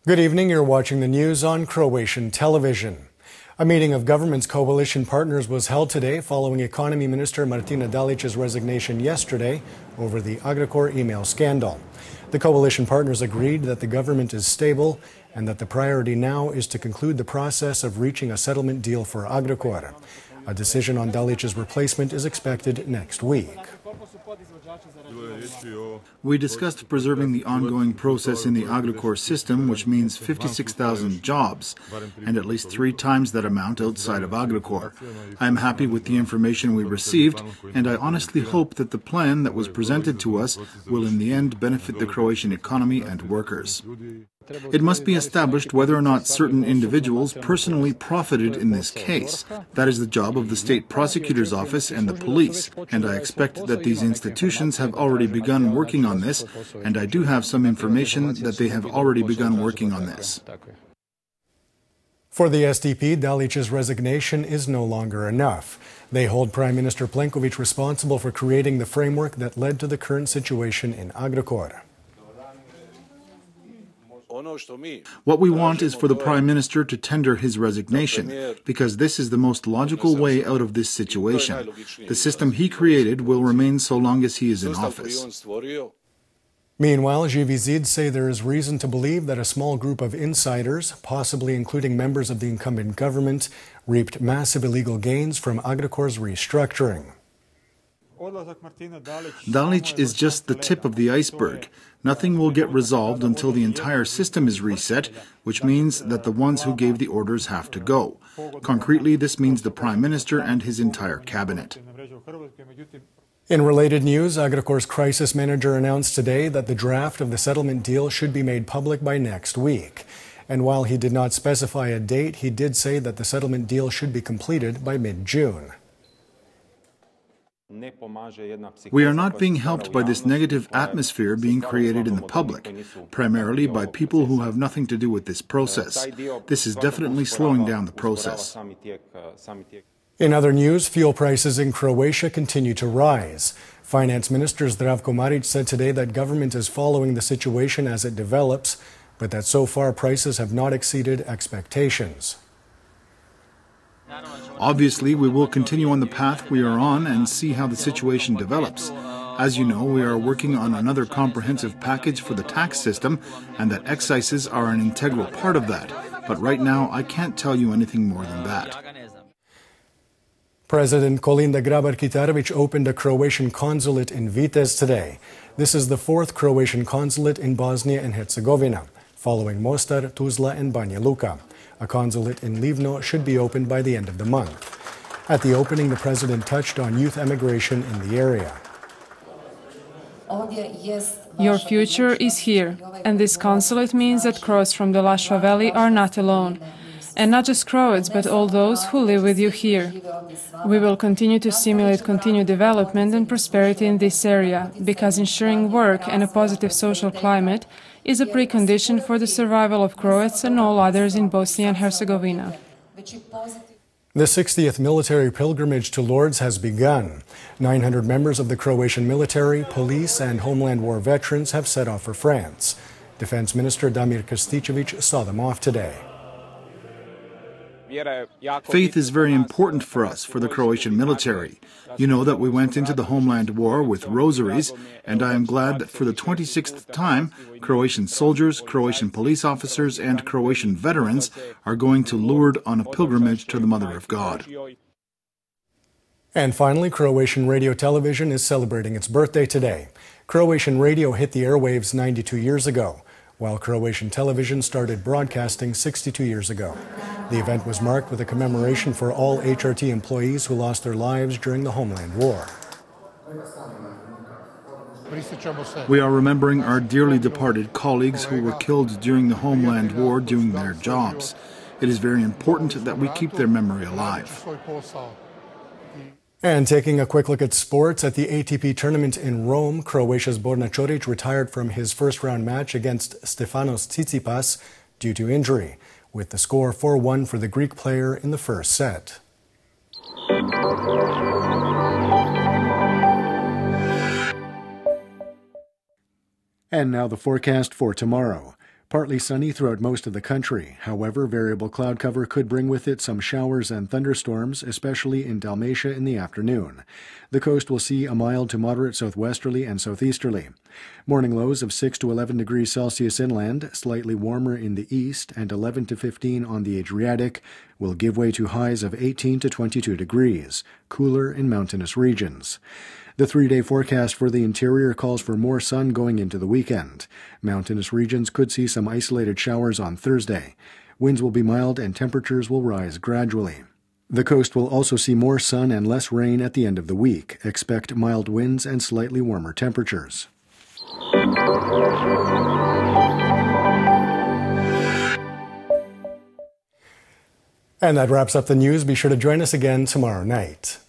Good evening. You're watching the news on Croatian television. A meeting of government's coalition partners was held today following Economy Minister Martina Dalic's resignation yesterday over the Agrokor email scandal. The coalition partners agreed that the government is stable and that the priority now is to conclude the process of reaching a settlement deal for Agrokor. A decision on Dalic's replacement is expected next week. We discussed preserving the ongoing process in the Agrokor system, which means 56,000 jobs, and at least 3 times that amount outside of Agrokor. I am happy with the information we received, and I honestly hope that the plan that was presented to us will in the end benefit the Croatian economy and workers. It must be established whether or not certain individuals personally profited in this case. That is the job of the State Prosecutor's Office and the police, and I expect that these institutions have already begun working on this, and I do have some information that they have already begun working on this. For the SDP, Dalic's resignation is no longer enough. They hold Prime Minister Plenković responsible for creating the framework that led to the current situation in Agrokor. What we want is for the Prime Minister to tender his resignation, because this is the most logical way out of this situation. The system he created will remain so long as he is in office. Meanwhile, Živi zid say there is reason to believe that a small group of insiders, possibly including members of the incumbent government, reaped massive illegal gains from Agrokor's restructuring. Dalic is just the tip of the iceberg. Nothing will get resolved until the entire system is reset, which means that the ones who gave the orders have to go. Concretely, this means the Prime Minister and his entire cabinet. In related news, Agrokor's crisis manager announced today that the draft of the settlement deal should be made public by next week. And while he did not specify a date, he did say that the settlement deal should be completed by mid-June. We are not being helped by this negative atmosphere being created in the public, primarily by people who have nothing to do with this process. This is definitely slowing down the process. In other news, fuel prices in Croatia continue to rise. Finance Minister Zdravko Marić said today that government is following the situation as it develops, but that so far prices have not exceeded expectations. Obviously, we will continue on the path we are on and see how the situation develops. As you know, we are working on another comprehensive package for the tax system, and that excises are an integral part of that. But right now, I can't tell you anything more than that. President Kolinda Grabar-Kitarović opened a Croatian consulate in Vitez today. This is the 4th Croatian consulate in Bosnia and Herzegovina, following Mostar, Tuzla and Banja Luka. A consulate in Livno should be opened by the end of the month. At the opening, the president touched on youth emigration in the area. Your future is here, and this consulate means that Croats from the Lashva Valley are not alone. And not just Croats, but all those who live with you here. We will continue to stimulate continued development and prosperity in this area, because ensuring work and a positive social climate is a precondition for the survival of Croats and all others in Bosnia and Herzegovina. The 60th military pilgrimage to Lourdes has begun. 900 members of the Croatian military, police and Homeland War veterans have set off for France. Defense Minister Damir Krstičević saw them off today. Faith is very important for us, for the Croatian military. You know that we went into the Homeland War with rosaries, and I am glad that for the 26th time, Croatian soldiers, Croatian police officers, and Croatian veterans are going to Lourdes on a pilgrimage to the Mother of God. And finally, Croatian radio television is celebrating its birthday today. Croatian radio hit the airwaves 92 years ago, while Croatian television started broadcasting 62 years ago. The event was marked with a commemoration for all HRT employees who lost their lives during the Homeland War. We are remembering our dearly departed colleagues who were killed during the Homeland War doing their jobs. It is very important that we keep their memory alive. And taking a quick look at sports, at the ATP tournament in Rome, Croatia's Borna Čorić retired from his first-round match against Stefanos Tsitsipas due to injury, with the score 4-1 for the Greek player in the first set. And now the forecast for tomorrow. Partly sunny throughout most of the country. However, variable cloud cover could bring with it some showers and thunderstorms, especially in Dalmatia in the afternoon. The coast will see a mild to moderate southwesterly and southeasterly. Morning lows of 6 to 11 degrees Celsius inland, slightly warmer in the east, and 11 to 15 on the Adriatic, will give way to highs of 18 to 22 degrees, cooler in mountainous regions. The 3-day forecast for the interior calls for more sun going into the weekend. Mountainous regions could see some isolated showers on Thursday. Winds will be mild and temperatures will rise gradually. The coast will also see more sun and less rain at the end of the week. Expect mild winds and slightly warmer temperatures. And that wraps up the news. Be sure to join us again tomorrow night.